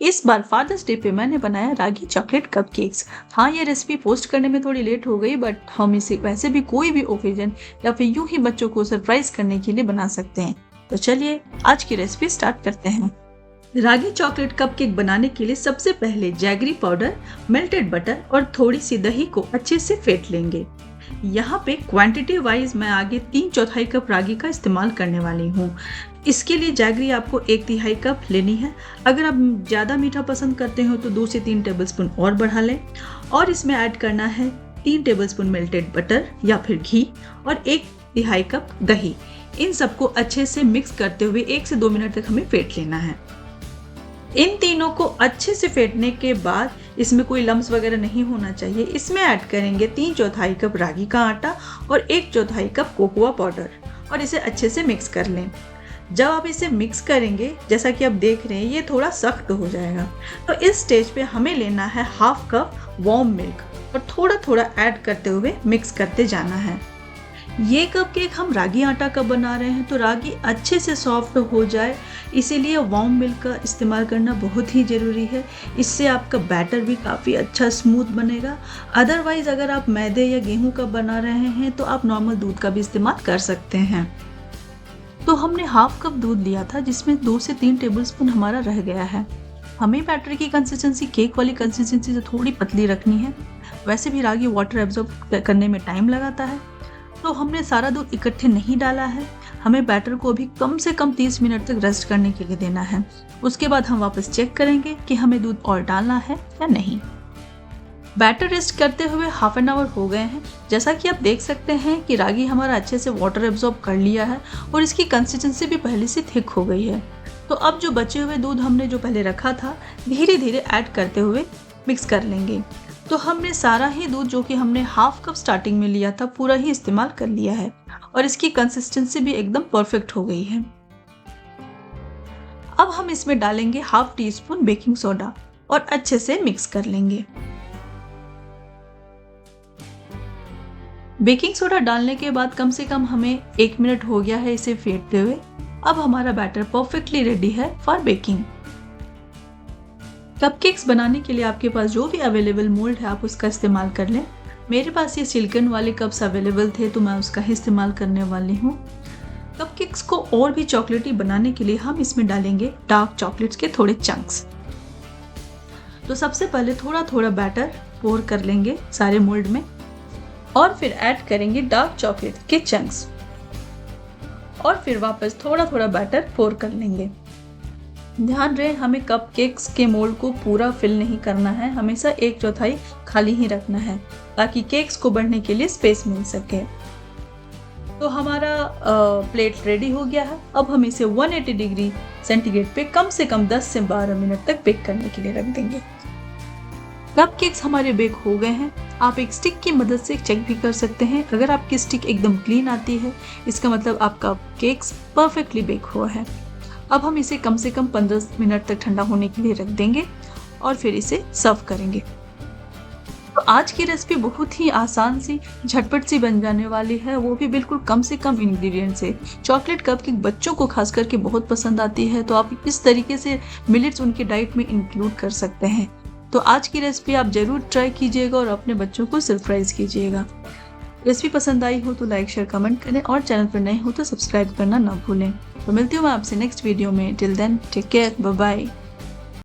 इस बार fathers day पे मैंने बनाया रागी चॉकलेट कपकेक्स। हाँ, ये रेसिपी पोस्ट करने में थोड़ी लेट हो गई, बट हम इसे वैसे भी कोई भी ओकेजन या फिर यूं ही बच्चों को सरप्राइज करने के लिए बना सकते हैं। तो चलिए आज की रेसिपी स्टार्ट करते हैं। रागी चॉकलेट कपकेक बनाने के लिए सबसे पहले जैगरी पाउडर, मेल्टेड बटर और थोड़ी सी दही को अच्छे से फेंट लेंगे। यहाँ पे क्वांटिटी वाइज मैं आगे 3/4 कप रागी का इस्तेमाल करने वाली हूँ। इसके लिए जैगरी आपको 1/3 कप लेनी है। अगर आप ज़्यादा मीठा पसंद करते हो तो 2 से 3 टेबलस्पून और बढ़ा लें। और इसमें ऐड करना है 3 टेबलस्पून मेल्टेड बटर या फिर घी और 1/3 कप दही। इन सबको अच्छे से मिक्स करते हुए 1 से 2 मिनट तक हमें फेंट लेना है। इन तीनों को अच्छे से फेंटने के बाद इसमें कोई लम्स वगैरह नहीं होना चाहिए। इसमें ऐड करेंगे 3/4 कप रागी का आटा और 1/4 कप कोकोआ पाउडर और इसे अच्छे से मिक्स कर लें। जब आप इसे मिक्स करेंगे, जैसा कि आप देख रहे हैं, ये थोड़ा सख्त हो जाएगा। तो इस स्टेज पे हमें लेना है 1/2 कप वार्म मिल्क और थोड़ा थोड़ा ऐड करते हुए मिक्स करते जाना है। ये कपकेक हम रागी आटा का बना रहे हैं, तो रागी अच्छे से सॉफ्ट हो जाए, इसीलिए वार्म मिल्क का इस्तेमाल करना बहुत ही ज़रूरी है। इससे आपका बैटर भी काफ़ी अच्छा स्मूथ बनेगा। अदरवाइज़ अगर आप मैदे या गेहूं का बना रहे हैं तो आप नॉर्मल दूध का भी इस्तेमाल कर सकते हैं। तो हमने 1/2 कप दूध लिया था, जिसमें 2 से 3 टेबलस्पून हमारा रह गया है। हमें बैटर की कंसिस्टेंसी केक वाली कंसिस्टेंसी से थोड़ी पतली रखनी है। वैसे भी रागी वाटर एब्जॉर्ब करने में टाइम लगाता है, तो हमने सारा दूध इकट्ठे नहीं डाला है। हमें बैटर को अभी कम से कम 30 मिनट तक रेस्ट करने के लिए देना है। उसके बाद हम वापस चेक करेंगे कि हमें दूध और डालना है या नहीं। बैटर रेस्ट करते हुए 1/2 एन आवर हो गए हैं। जैसा कि आप देख सकते हैं कि रागी हमारा अच्छे से वाटर एब्जॉर्ब कर लिया है और इसकी कंसिस्टेंसी भी पहले से थिक हो गई है। तो अब जो बचे हुए दूध हमने जो पहले रखा था, धीरे धीरे ऐड करते हुए मिक्स कर लेंगे। तो हमने सारा ही दूध जो कि हमने 1/2 कप स्टार्टिंग में लिया था, पूरा ही इस्तेमाल कर लिया है और इसकी कंसिस्टेंसी भी एकदम परफेक्ट हो गई है। अब हम इसमें डालेंगे 1/2 टीस्पून बेकिंग सोडा और अच्छे से मिक्स कर लेंगे। बेकिंग सोडा डालने के बाद कम से कम हमें 1 मिनट हो गया है इसे फेंटते हुए। अब हमारा बैटर परफेक्टली रेडी है फॉर बेकिंग। कपकेक्स बनाने के लिए आपके पास जो भी अवेलेबल मोल्ड है आप उसका इस्तेमाल कर लें। मेरे पास ये सिलिकॉन वाले कप्स अवेलेबल थे, तो मैं उसका ही इस्तेमाल करने वाली हूँ। कपकेक्स को और भी चॉकलेटी बनाने के लिए हम इसमें डालेंगे डार्क चॉकलेट्स के थोड़े चंक्स। तो सबसे पहले थोड़ा थोड़ा बैटर पोर कर लेंगे सारे मोल्ड में और फिर ऐड करेंगे डार्क चॉकलेट के चंक्स और फिर वापस थोड़ा थोड़ा बैटर पोर कर लेंगे। ध्यान रहे, हमें कपकेक्स के मोल्ड को पूरा फिल नहीं करना है, हमेशा 1/4 खाली ही रखना है ताकि केक्स को बढ़ने के लिए स्पेस मिल सके। तो हमारा प्लेट रेडी हो गया है। अब हम इसे 180 डिग्री सेंटीग्रेड पे कम से कम 10 से 12 मिनट तक बेक करने के लिए रख देंगे। कपकेक्स हमारे बेक हो गए हैं। आप एक स्टिक की मदद से चेक भी कर सकते हैं। अगर आपकी स्टिक एकदम क्लीन आती है, इसका मतलब आपका केक्स परफेक्टली बेक हुआ है। अब हम इसे कम से कम 15 मिनट तक ठंडा होने के लिए रख देंगे और फिर इसे सर्व करेंगे। तो आज की रेसिपी बहुत ही आसान सी, झटपट सी बन जाने वाली है, वो भी बिल्कुल कम से कम इंग्रेडिएंट से। चॉकलेट कपकेक बच्चों को खास करके बहुत पसंद आती है, तो आप इस तरीके से मिलेट्स उनकी डाइट में इंक्लूड कर सकते हैं। तो आज की रेसिपी आप जरूर ट्राई कीजिएगा और अपने बच्चों को सरप्राइज कीजिएगा। रेसिपी पसंद आई हो तो लाइक शेयर कमेंट करें और चैनल पर नए हो तो सब्सक्राइब करना ना भूलें। तो मिलती हूँ मैं आपसे नेक्स्ट वीडियो में। Till then take care, bye bye.